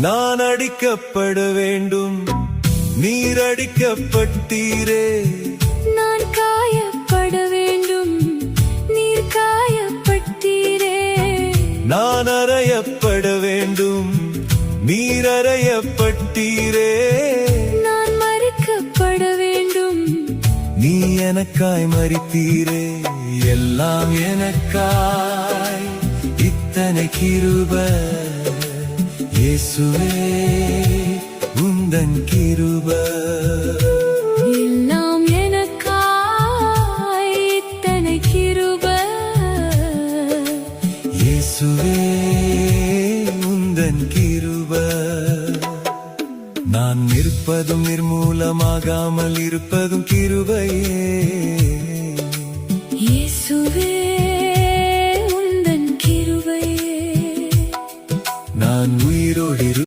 நான் அடிக்கப்பட வேண்டும், நீர் அடிக்கப்பட்டீரே. நான் காயப்பட வேண்டும், நீர் காயப்பட்டீரே. நான் அறையப்பட வேண்டும், நீர் அறையப்பட்டீரே. நான் மறிக்கப்பட வேண்டும், நீ எனக்காய் மரித்தீரே. எல்லாம் எனக்காய் இத்தனை கிருபை, இயேசுவே உந்தன் கிருபை. எல்லாம் எனக்காய் இத்தனை கிருபை, இயேசுவே உந்தன் கிருபை. நான் நிற்பதும் நிர்மூலமாகாமல் இருப்பதும் கிருபையே. இயேசுவே